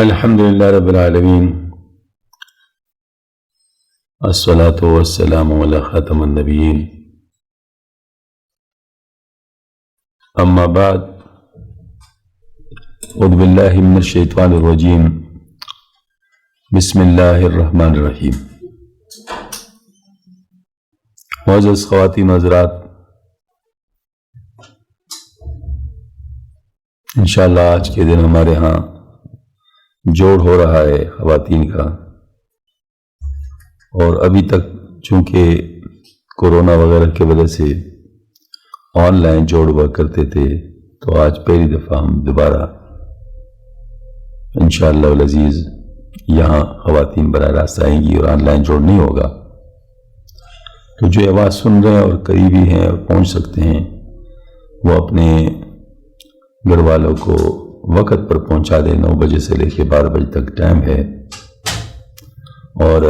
الحمدللہ رب العالمین الصلاۃ والسلام علی خاتم النبیین اما بعد اعوذ باللہ من الشیطان الرجیم بسم اللہ الرحمن الرحیم۔ معزز خواتین و حضرات، انشاءاللہ آج کے دن ہمارے ہاں جوڑ ہو رہا ہے خواتین کا، اور ابھی تک چونکہ کورونا وغیرہ کی وجہ سے آن لائن جوڑ ہوا کرتے تھے، تو آج پہلی دفعہ ہم دوبارہ انشاءاللہ العزیز یہاں خواتین براہ راست آئیں گی اور آن لائن جوڑ نہیں ہوگا۔ تو جو آواز سن رہے ہیں اور قریبی ہیں اور پہنچ سکتے ہیں، وہ اپنے گھر والوں کو وقت پر پہنچا دیں۔ 9 بجے سے لے کے 12 بجے تک ٹائم ہے، اور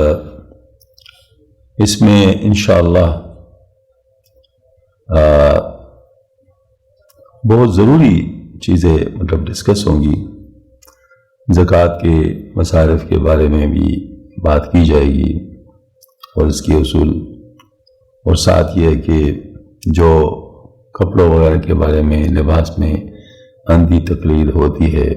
اس میں انشاءاللہ بہت ضروری چیزیں ڈسکس ہوں گی۔ زکوٰۃ کے مصارف کے بارے میں بھی بات کی جائے گی اور اس کے اصول، اور ساتھ یہ ہے کہ جو کپڑوں وغیرہ کے بارے میں، لباس میں اندھی تقلید ہوتی ہے،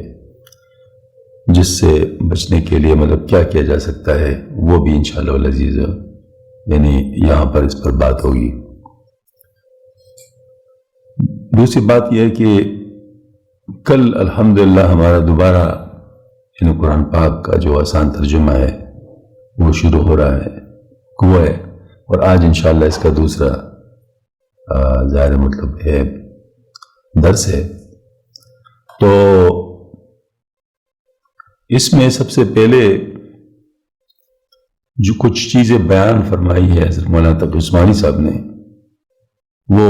جس سے بچنے کے لیے کیا کیا جا سکتا ہے، وہ بھی انشاءاللہ العزیز یعنی یہاں پر اس پر بات ہوگی۔ دوسری بات یہ ہے کہ کل الحمدللہ ہمارا دوبارہ قرآن پاک کا جو آسان ترجمہ ہے وہ شروع ہو رہا ہے، اور آج انشاءاللہ اس کا دوسرا ظاہر ہے درس ہے۔ تو اس میں سب سے پہلے جو کچھ چیزیں بیان فرمائی ہے حضرت مولانا تقی عثمانی صاحب نے، وہ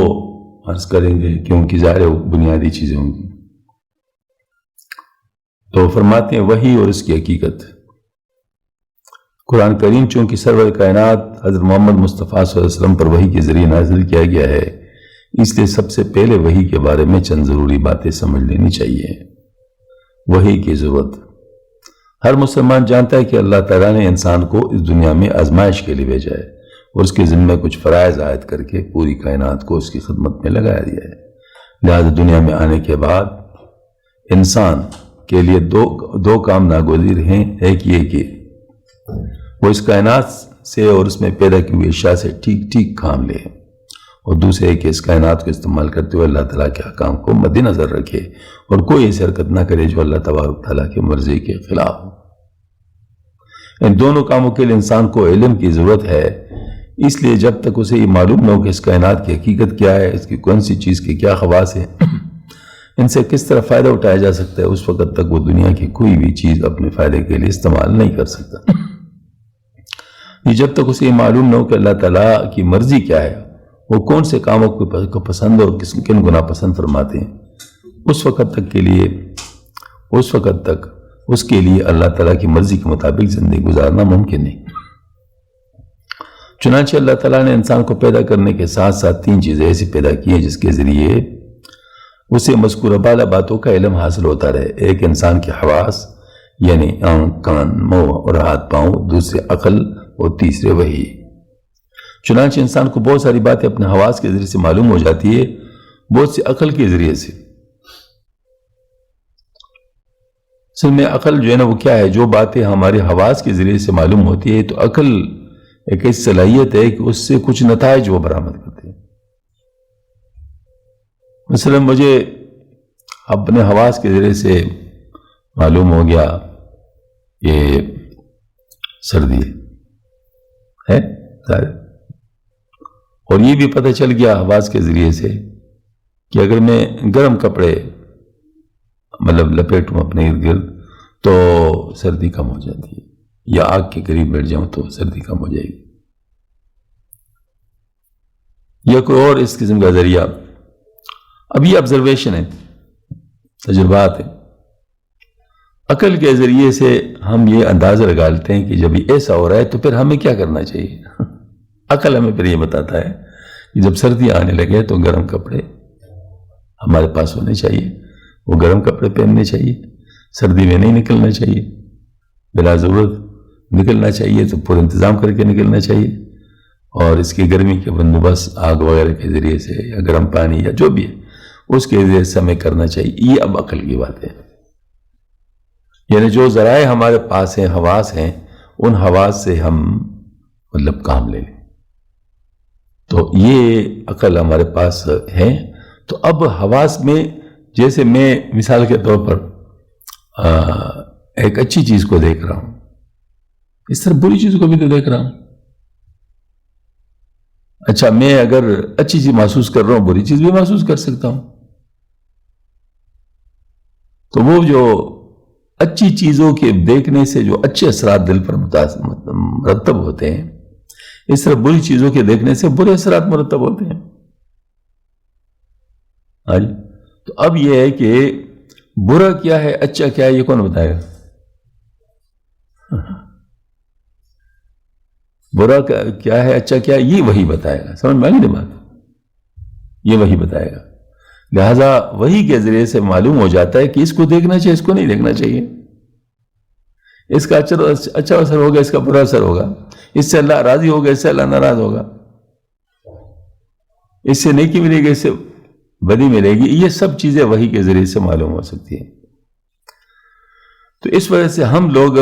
عرض کریں گے کیونکہ ظاہر بنیادی چیزیں ہوں گی۔ تو فرماتے ہیں وحی اور اس کی حقیقت۔ قرآن کریم چونکہ سرور کائنات حضرت محمد مصطفیٰ صلی اللہ علیہ وسلم پر وحی کے ذریعے نازل کیا گیا ہے، اس لیے سب سے پہلے وحی کے بارے میں چند ضروری باتیں سمجھ لینی چاہیے۔ وحی کی ضرورت، ہر مسلمان جانتا ہے کہ اللہ تعالیٰ نے انسان کو اس دنیا میں آزمائش کے لیے بھیجا ہے، اور اس کے ذمہ کچھ فرائض عائد کر کے پوری کائنات کو اس کی خدمت میں لگایا دیا ہے۔ لہذا دنیا میں آنے کے بعد انسان کے لیے دو کام ناگزیر ہیں۔ ایک یہ کہ وہ اس کائنات سے اور اس میں پیدا کی ہوئی اشیاء سے ٹھیک کام لے، اور دوسرے کہ اس کائنات کو استعمال کرتے ہوئے اللہ تعالیٰ کے احکام کو مد نظر رکھے اور کوئی ایسی حرکت نہ کرے جو اللہ تبارک تعالیٰ کی مرضی کے خلاف ہو۔ ان دونوں کاموں کے لیے انسان کو علم کی ضرورت ہے، اس لیے جب تک اسے یہ معلوم نہ ہو کہ اس کائنات کی حقیقت کیا ہے، اس کی کون سی چیز کے کیا خواص ہیں، ان سے کس طرح فائدہ اٹھایا جا سکتا ہے، اس وقت تک وہ دنیا کی کوئی بھی چیز اپنے فائدے کے لیے استعمال نہیں کر سکتا۔ یہ جب تک اسے یہ معلوم نہ ہو کہ اللہ تعالیٰ کی مرضی کیا ہے، وہ کون سے کاموں کو پسند اور کن کو ناپسند فرماتے ہیں، اس وقت تک اس کے لیے اللہ تعالیٰ کی مرضی کے مطابق زندگی گزارنا ممکن نہیں۔ چنانچہ اللہ تعالیٰ نے انسان کو پیدا کرنے کے ساتھ ساتھ 3 چیزیں ایسی پیدا کی ہیں جس کے ذریعے اسے مذکورہ بالا باتوں کا علم حاصل ہوتا رہے۔ ایک انسان کے حواس یعنی آنکھ، کان، منہ اور ہاتھ پاؤں، دوسرے عقل اور تیسرے وحی۔ چنانچہ انسان کو بہت ساری باتیں اپنے حواس کے ذریعے سے معلوم ہو جاتی ہے، بہت سی عقل کے ذریعے سے۔ اصل میں عقل جو ہے نا وہ کیا ہے، جو باتیں ہمارے حواس کے ذریعے سے معلوم ہوتی ہے، تو عقل ایک ایسی صلاحیت ہے کہ اس سے کچھ نتائج وہ برآمد کرتے ہیں۔ مثلا مجھے اپنے حواس کے ذریعے سے معلوم ہو گیا یہ سردی ہے، اور یہ بھی پتہ چل گیا حواس کے ذریعے سے کہ اگر میں گرم کپڑے لپیٹوں اپنے ارد گرد تو سردی کم ہو جاتی ہے، یا آگ کے قریب بیٹھ جاؤں تو سردی کم ہو جائے گی، یا کوئی اور اس قسم کا ذریعہ۔ اب یہ آبزرویشن ہے، تجربات ہیں۔ عقل کے ذریعے سے ہم یہ اندازہ لگا لیتے ہیں کہ جب یہ ایسا ہو رہا ہے تو پھر ہمیں کیا کرنا چاہیے۔ عقل ہمیں پھر یہ بتاتا ہے کہ جب سردی آنے لگے تو گرم کپڑے ہمارے پاس ہونے چاہیے، وہ گرم کپڑے پہننے چاہیے۔ سردی میں نہیں نکلنا چاہیے، بلا ضرورت نکلنا چاہیے تو پورا انتظام کر کے نکلنا چاہیے، اور اس کی گرمی کے بندوبست آگ وغیرہ کے ذریعے سے یا گرم پانی یا جو بھی ہے اس کے ذریعے سے ہمیں کرنا چاہیے۔ یہ اب عقل کی بات ہے، یعنی جو ذرائع ہمارے پاس ہیں، حواس ہیں، ان حواس سے ہم مطلب کام لے لیں، تو یہ عقل ہمارے پاس ہے۔ تو اب حواس میں جیسے میں مثال کے طور پر ایک اچھی چیز کو دیکھ رہا ہوں، اس طرح بری چیز کو بھی تو دیکھ رہا ہوں۔ اچھا، میں اگر اچھی چیز محسوس کر رہا ہوں، بری چیز بھی محسوس کر سکتا ہوں۔ تو وہ جو اچھی چیزوں کے دیکھنے سے جو اچھے اثرات دل پر مرتب ہوتے ہیں، اس طرح بری چیزوں کے دیکھنے سے برے اثرات مرتب ہوتے ہیں۔ تو اب یہ ہے کہ برا کیا ہے، اچھا کیا ہے، یہ کون بتائے گا؟ برا کیا ہے، اچھا کیا ہے، یہ وہی بتائے گا۔ سمجھ میں آ گئی نا بات؟ یہ وہی بتائے گا۔ لہذا وہی کے ذریعے سے معلوم ہو جاتا ہے کہ اس کو دیکھنا چاہیے، اس کو نہیں دیکھنا چاہیے، اس کا اچھا اثر ہوگا، اس کا برا اثر ہوگا، اس سے اللہ راضی ہوگا، اس سے اللہ ناراض ہوگا، اس سے نیکی ملے گی، اس سے بدی ملے گی۔ یہ سب چیزیں وحی کے ذریعے سے معلوم ہو سکتی ہیں۔ تو اس وجہ سے ہم لوگ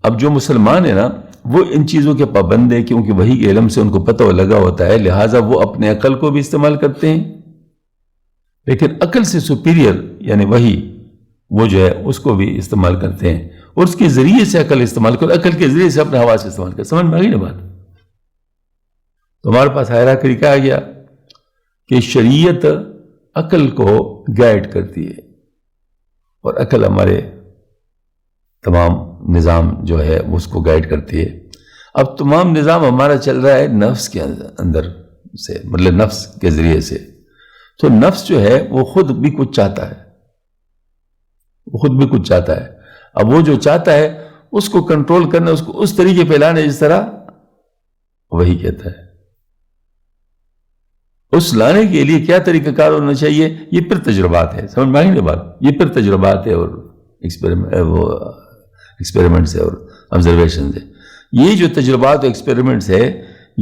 اب جو مسلمان ہیں نا، وہ ان چیزوں کے پابند ہیں، کیونکہ وحی کے علم سے ان کو پتہ لگا ہوتا ہے، لہٰذا وہ اپنے عقل کو بھی استعمال کرتے ہیں، لیکن عقل سے سپیریئر یعنی وحی وہ جو ہے اس کو بھی استعمال کرتے ہیں، اور اس کے ذریعے سے عقل استعمال کرتے، عقل کے ذریعے سے اپنے حواس استعمال کرتے۔ سمجھ میں آ گئی نا بات؟ تو ہمارے پاس ہائرارکی کیا آ گیا کہ شریعت عقل کو گائیڈ کرتی ہے، اور عقل ہمارے تمام نظام جو ہے اس کو گائیڈ کرتی ہے۔ اب تمام نظام ہمارا چل رہا ہے نفس کے اندر سے، مطلب نفس کے ذریعے سے۔ تو نفس جو ہے وہ خود بھی کچھ چاہتا ہے، وہ خود بھی کچھ چاہتا ہے۔ اب وہ جو چاہتا ہے اس کو کنٹرول کرنا، اس کو اس طریقے پہ لانا جس طرح وہی کہتا ہے۔ اس لانے کے لیے کیا طریقہ کار ہونا چاہیے، یہ پھر تجربات ہے۔ سمجھ میں آئی نا بات؟ یہ پھر تجربات ہے اور ایکسپیریمنٹس ہے اور آبزرویشنز ہے۔ یہ جو تجربات اور ایکسپیریمنٹس ہے،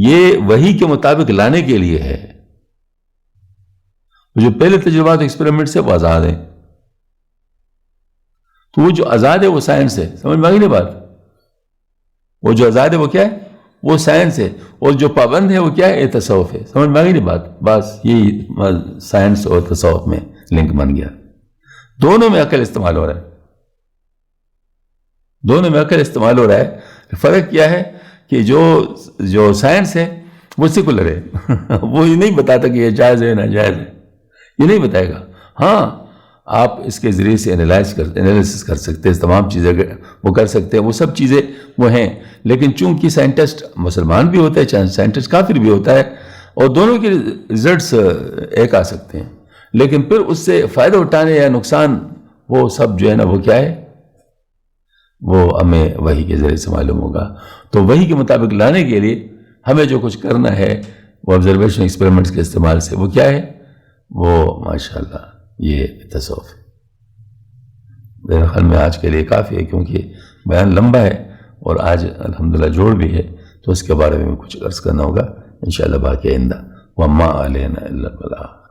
یہ وحی کے مطابق لانے کے لیے ہے۔ جو پہلے تجربات ایکسپیریمنٹس ہے وہ آزاد ہیں، تو وہ جو آزاد ہے وہ سائنس ہے۔ سمجھ میں آ گئی نا بات؟ وہ جو آزاد ہے وہ کیا ہے؟ وہ سائنس ہے، اور جو پابند ہے وہ کیا ہے؟ تصوف ہے۔ سمجھ میں آ گئی نا بات؟ بس یہی سائنس اور تصوف میں لنک بن گیا۔ دونوں میں عقل استعمال ہو رہا ہے، دونوں میں عقل استعمال ہو رہا ہے۔ فرق کیا ہے کہ جو سائنس ہے وہ سیکولر ہے، وہ یہ نہیں بتاتا کہ یہ جائز ہے ناجائز ہے، یہ نہیں بتائے گا۔ ہاں، آپ اس کے ذریعے سے انالیسس کر سکتے ہیں، تمام چیزیں وہ کر سکتے ہیں، وہ سب چیزیں وہ ہیں، لیکن چونکہ سائنٹسٹ مسلمان بھی ہوتا ہے، سائنٹسٹ کافر بھی ہوتا ہے، اور دونوں کے ریزلٹس ایک آ سکتے ہیں، لیکن پھر اس سے فائدہ اٹھانے یا نقصان وہ سب جو ہے نا وہ کیا ہے، وہ ہمیں وحی کے ذریعے سے معلوم ہوگا۔ تو وحی کے مطابق لانے کے لیے ہمیں جو کچھ کرنا ہے وہ آبزرویشن ایکسپیریمنٹس کے استعمال سے، وہ کیا ہے؟ وہ ماشاءاللہ یہ تصوف ہے۔ میرے خیال میں آج کے لیے کافی ہے، کیونکہ بیان لمبا ہے اور آج الحمدللہ جوڑ بھی ہے، تو اس کے بارے میں کچھ عرض کرنا ہوگا انشاءاللہ باقی آئندہ۔ وَمَا عَلَيْنَا إِلَّا الْبَلَاغُ۔